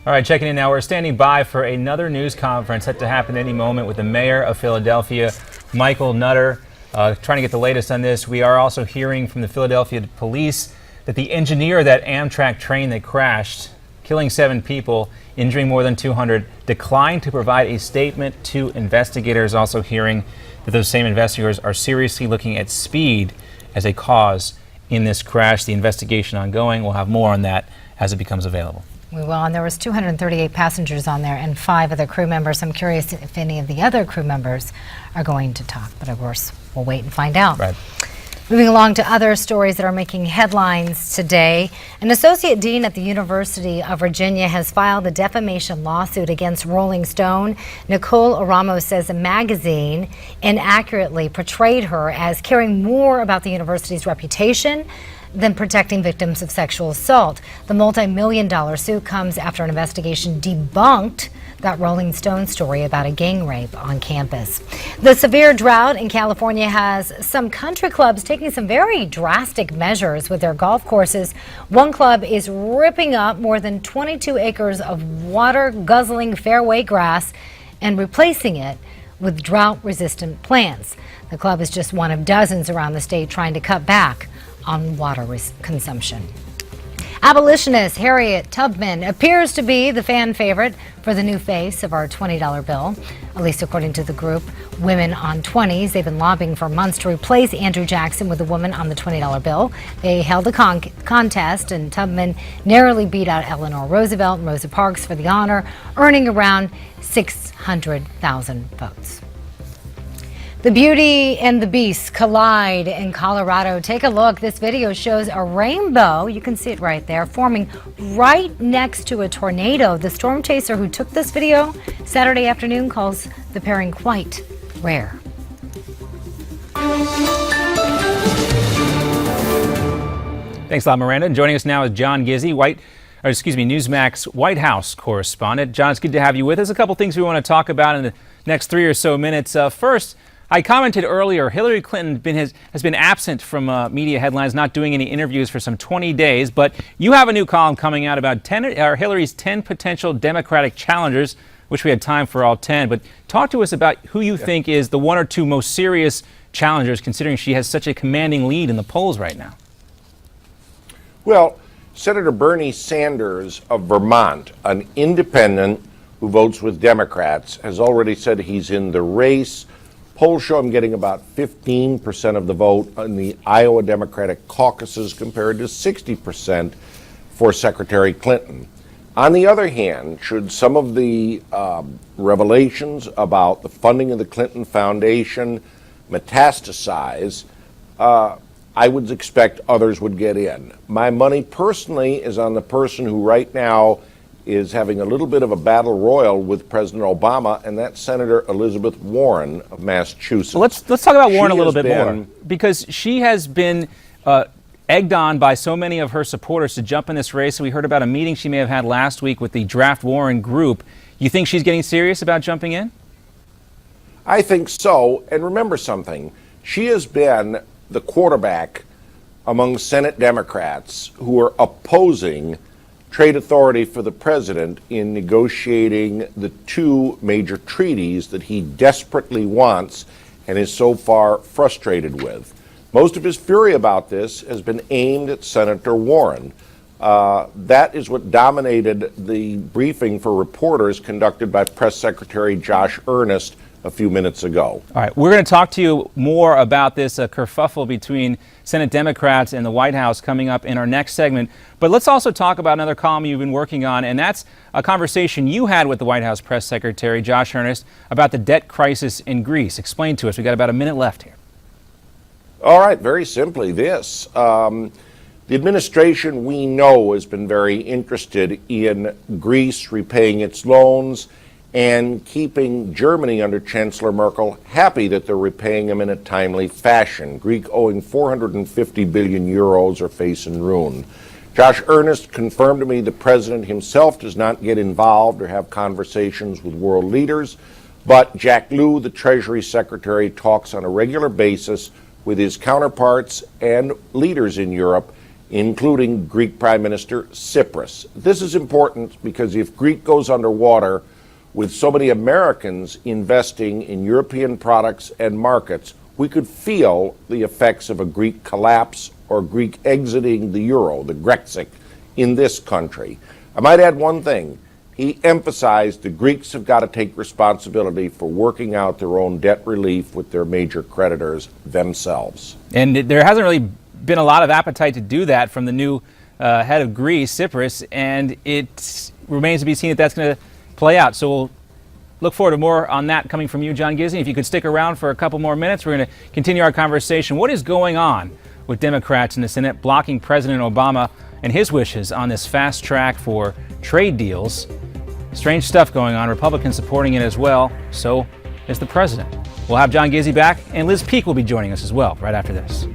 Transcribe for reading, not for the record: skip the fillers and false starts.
All right, checking in now. We're standing by for another news conference set to happen any moment with the mayor of Philadelphia, Michael Nutter, trying to get the latest on this. We are also hearing from the Philadelphia police that the engineer of that Amtrak train that crashed, killing 7 people, injuring more than 200, declined to provide a statement to investigators. Also hearing that those same investigators are seriously looking at speed as a cause in this crash. The investigation ongoing. We'll have more on that as it becomes available. We will, and there was 238 passengers on there and 5 other crew members. I'm curious if any of the other crew members are going to talk, but of course we'll wait and find out. Right. Moving along to other stories that are making headlines today. An associate dean at the University of Virginia has filed a defamation lawsuit against Rolling Stone. Nicole Aramo says a magazine inaccurately portrayed her as caring more about the university's reputation than protecting victims of sexual assault. The multi-million-dollar suit comes after an investigation debunked that Rolling Stone story about a gang rape on campus. The severe drought in California has some country clubs taking some very drastic measures with their golf courses. One club is ripping up more than 22 acres of water-guzzling fairway grass and replacing it with drought-resistant plants. The club is just one of dozens around the state trying to cut back on water consumption. Abolitionist Harriet Tubman appears to be the fan favorite for the new face of our $20 bill, at least according to the group Women on 20s. They've been lobbying for months to replace Andrew Jackson with a woman on the $20 bill. They held a contest, and Tubman narrowly beat out Eleanor Roosevelt and Rosa Parks for the honor, earning around 600,000 votes. The Beauty and the Beast collide in Colorado. Take a look. This video shows a rainbow. You can see it right there, forming right next to a tornado. The storm chaser who took this video Saturday afternoon calls the pairing quite rare. Thanks a lot, Miranda. And joining us now is John Gizzi, Newsmax White House correspondent. John, it's good to have you with us. A couple things we want to talk about in the next 3 or so minutes. First, I commented earlier, Hillary Clinton has been absent from media headlines, not doing any interviews for some 20 days. But you have a new column coming out about Hillary's 10 potential Democratic challengers. Wish we had time for all 10. But talk to us about who you think is the 1 or 2 most serious challengers, considering she has such a commanding lead in the polls right now. Well, Senator Bernie Sanders of Vermont, an independent who votes with Democrats, has already said he's in the race. Polls show him getting about 15% of the vote in the Iowa Democratic caucuses compared to 60% for Secretary Clinton. On the other hand, should some of the revelations about the funding of the Clinton Foundation metastasize, I would expect others would get in. My money personally is on the person who right now is having a little bit of a battle royal with President Obama, and that's Senator Elizabeth Warren of Massachusetts. Well, let's talk about Warren a little bit more, because she has been egged on by so many of her supporters to jump in this race. We heard about a meeting she may have had last week with the Draft Warren group. You think she's getting serious about jumping in? I think so, and remember something. She has been the quarterback among Senate Democrats who are opposing trade authority for the president in negotiating the 2 major treaties that he desperately wants and is so far frustrated with. Most of his fury about this has been aimed at Senator Warren. That is what dominated the briefing for reporters conducted by Press Secretary Josh Earnest a few minutes ago. All right, we're going to talk to you more about this kerfuffle between Senate Democrats and the White House coming up in our next segment. But let's also talk about another column you've been working on, and that's a conversation you had with the White House Press Secretary Josh Earnest about the debt crisis in Greece. Explain to us. We've got about a minute left here. All right, very simply this. The administration, we know, has been very interested in Greece repaying its loans and keeping Germany under Chancellor Merkel happy that they're repaying them in a timely fashion. Greek owing 450 billion euros are facing ruin. Josh Earnest confirmed to me the president himself does not get involved or have conversations with world leaders, but Jack Lew, the Treasury Secretary, talks on a regular basis with his counterparts and leaders in Europe including Greek Prime Minister Tsipras. This is important because if Greece goes underwater, with so many Americans investing in European products and markets, we could feel the effects of a Greek collapse or Greek exiting the euro, the Grexit, in this country. I might add one thing. He emphasized the Greeks have got to take responsibility for working out their own debt relief with their major creditors themselves. And there hasn't really been a lot of appetite to do that from the new head of Greece, Tsipras, and it remains to be seen if that's going to play out. So we'll look forward to more on that coming from you, John Gizzi. If you could stick around for a couple more minutes, we're going to continue our conversation. What is going on with Democrats in the Senate blocking President Obama and his wishes on this fast track for trade deals? Strange stuff going on. Republicans supporting it as well. So is the president. We'll have John Gizzi back, and Liz Peek will be joining us as well right after this.